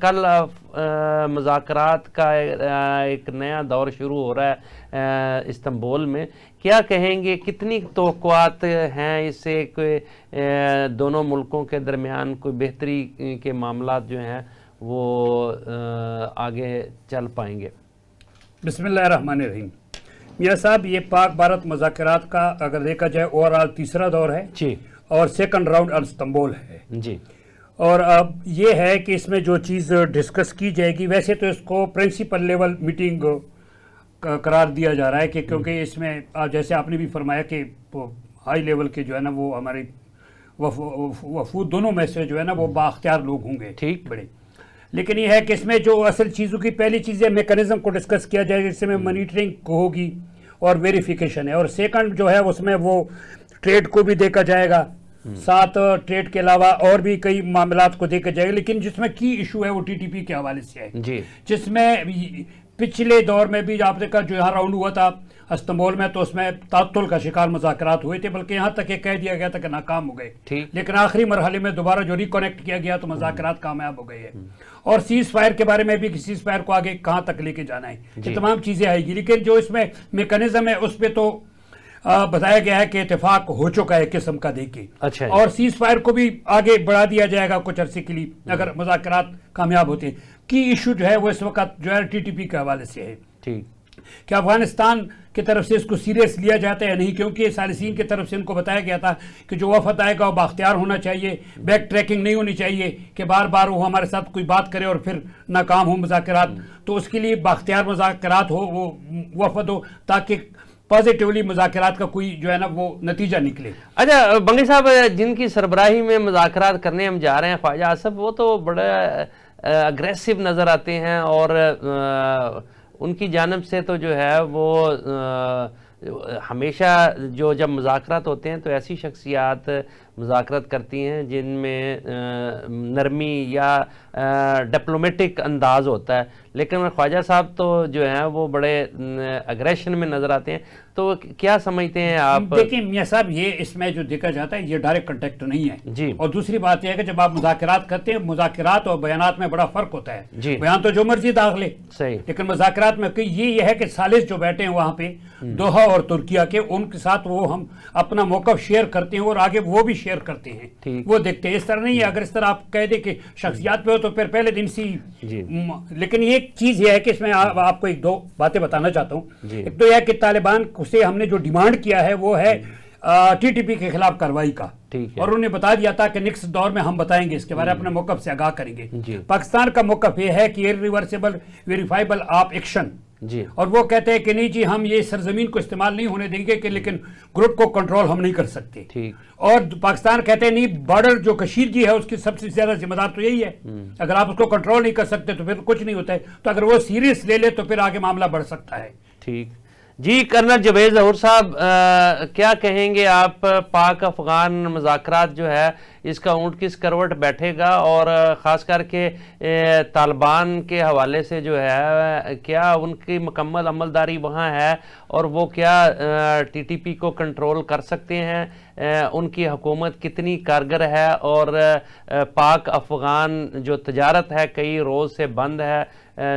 کل مذاکرات کا ایک نیا دور شروع ہو رہا ہے استنبول میں، کیا کہیں گے، کتنی توقعات ہیں اس سے کوئی دونوں ملکوں کے درمیان کوئی بہتری کے معاملات جو ہیں وہ آگے چل پائیں گے؟ بسم اللہ الرحمن الرحیم۔ میاں صاحب، یہ پاک بھارت مذاکرات کا اگر دیکھا جائے اوورآل تیسرا دور ہے جی، اور سیکنڈ راؤنڈ استنبول ہے جی، اور اب یہ ہے کہ اس میں جو چیز ڈسکس کی جائے گی، ویسے تو اس کو پرنسپل لیول میٹنگ قرار دیا جا رہا ہے کہ کیونکہ اس میں جیسے آپ نے بھی فرمایا کہ ہائی لیول کے جو ہے نا وہ ہمارے وفود دونوں میں سے جو ہے نا وہ بااختیار لوگ ہوں گے، ٹھیک بڑے، لیکن یہ ہے کہ اس میں جو اصل چیزوں کی پہلی چیز ہے میکانزم کو ڈسکس کیا جائے گا، جس میں مانیٹرنگ ہوگی اور ویریفیکیشن ہے، اور سیکنڈ جو ہے اس میں وہ ٹریڈ کو بھی دیکھا جائے گا، ساتھ ٹریڈ کے علاوہ اور بھی کئی معاملات کو دیکھا جائے گا، لیکن جس میں کی ایشو ہے وہ ٹی ٹی پی کے حوالے سے ہے، جی، جس میں پچھلے دور میں بھی آپ نے کہا جو یہاں راؤنڈ ہوا تھا استنبول میں تو اس میں تعطل کا شکار مذاکرات ہوئے تھے، بلکہ یہاں تک یہ کہہ دیا گیا تھا کہ ناکام ہو گئے، ٹھیک، لیکن آخری مرحلے میں دوبارہ جو ریکونیکٹ کیا گیا تو مذاکرات کامیاب ہو گئے ہیں، اور سیز فائر کے بارے میں بھی کہ سیز فائر کو آگے کہاں تک لے کے جانا ہے، یہ تمام چیزیں آئے گی، لیکن جو اس میں میکانزم ہے اس پہ تو بتایا گیا ہے کہ اتفاق ہو چکا ہے قسم کا دیکھے، اچھا، اور سیز فائر کو بھی آگے بڑھا دیا جائے گا کچھ عرصے کے لیے اگر مذاکرات کامیاب ہوتے ہیں۔ کی ایشو جو ہے وہ اس وقت جو ہے ٹی ٹی پی کے حوالے سے ہے ٹھیک، کہ افغانستان کی طرف سے اس کو سیریس لیا جاتا ہے یا نہیں، کیونکہ ثالثین کی طرف سے ان کو بتایا گیا تھا کہ جو وفد آئے گا وہ بااختیار ہونا چاہیے، بیک ٹریکنگ نہیں ہونی چاہیے کہ بار بار وہ ہمارے ساتھ کوئی بات کرے اور پھر ناکام ہو مذاکرات، تو اس کے لیے بااختیار مذاکرات ہو، وہ وفد ہو، تاکہ پازیٹیولی مذاکرات کا کوئی جو ہے نا وہ نتیجہ نکلے۔ اچھا بنگی صاحب، جن کی سربراہی میں مذاکرات کرنے ہم جا رہے ہیں خواجہ آصف، وہ تو بڑا اگریسو نظر آتے ہیں، اور ان کی جانب سے تو جو ہے وہ ہمیشہ جب مذاکرات ہوتے ہیں تو ایسی شخصیات مذاکرات کرتی ہیں جن میں نرمی یا ڈپلومیٹک انداز ہوتا ہے، لیکن خواجہ صاحب تو جو ہیں وہ بڑے اگریشن میں نظر آتے ہیں، تو کیا سمجھتے ہیں آپ؟ دیکھیں میاں صاحب، یہ اس میں جو دیکھا جاتا ہے یہ ڈائریکٹ کنٹیکٹ نہیں ہے، جی، اور دوسری بات یہ ہے کہ جب آپ مذاکرات کرتے ہیں، مذاکرات اور بیانات میں بڑا فرق ہوتا ہے، جی، بیان تو جو مرضی داخلے، صحیح، لیکن مذاکرات میں یہ ہے کہ ثالث جو بیٹھے ہیں وہاں پہ دوحہ اور ترکیہ کے، ان کے ساتھ وہ ہم اپنا موقف شیئر کرتے ہیں اور آگے وہ بھی شیئر کرتے ہیں، وہ دیکھتے ہیں، اس طرح نہیں ہے اگر اس طرح آپ کہہ دیں کہ شخصیات پہ ہو تو پھر پہلے دن سی، لیکن یہ چیز یہ ہے کہ اس میں آپ کو ایک دو باتیں بتانا چاہتا ہوں۔ ایک تو یہ ہے کہ طالبان سے ہم نے جو ڈیمانڈ کیا ہے وہ ہے ٹی ٹی پی کے خلاف کارروائی کا، اور انہوں نے بتا دیا تھا کہ نیکسٹ دور میں ہم بتائیں گے اس کے بارے میں، اپنے موقف سے آگاہ کریں گے۔ پاکستان کا موقف یہ ہے کہ ریورسیبل ویریفائبل آپ ایکشن، اور وہ کہتے ہیں کہ نہیں جی ہم یہ سرزمین کو استعمال نہیں ہونے دیں گے کہ لیکن گروپ کو کنٹرول ہم نہیں کر سکتے، اور پاکستان کہتے ہیں نہیں بارڈر جو کشیدگی ہے اس کی سب سے زیادہ ذمہ دار تو یہی ہے، اگر آپ اس کو کنٹرول نہیں کر سکتے تو پھر کچھ نہیں ہوتا ہے، تو اگر وہ سیریس لے لے تو پھر آگے معاملہ بڑھ سکتا ہے۔ ٹھیک جی، کرنل جاوید ظہور صاحب، کیا کہیں گے آپ؟ پاک افغان مذاکرات جو ہے اس کا اونٹ کس کروٹ بیٹھے گا، اور خاص کر کے طالبان کے حوالے سے جو ہے کیا ان کی مکمل عملداری وہاں ہے، اور وہ کیا ٹی ٹی پی کو کنٹرول کر سکتے ہیں؟ ان کی حکومت کتنی کارگر ہے، اور پاک افغان جو تجارت ہے کئی روز سے بند ہے،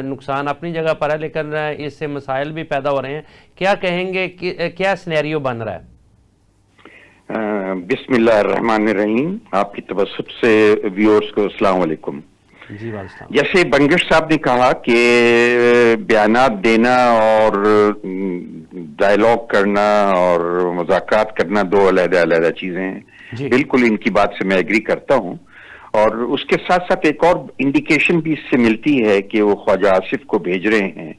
نقصان اپنی جگہ پر ہے لیکن اس سے مسائل بھی پیدا ہو رہے ہیں، کیا کہیں گے، کیا سینیریو بن رہا ہے؟ بسم اللہ الرحمن الرحیم۔ آپ کی توسط سے ویورز کو السلام علیکم۔ جی وعلیکم۔ جیسے بنگش صاحب نے کہا کہ بیانات دینا اور ڈائیلاگ کرنا اور مذاکرات کرنا دو علیحدہ علیحدہ چیزیں ہیں، بالکل ان کی بات سے میں ایگری کرتا ہوں، اور اس کے ساتھ ساتھ ایک اور انڈیکیشن بھی اس سے ملتی ہے کہ وہ خواجہ آصف کو بھیج رہے ہیں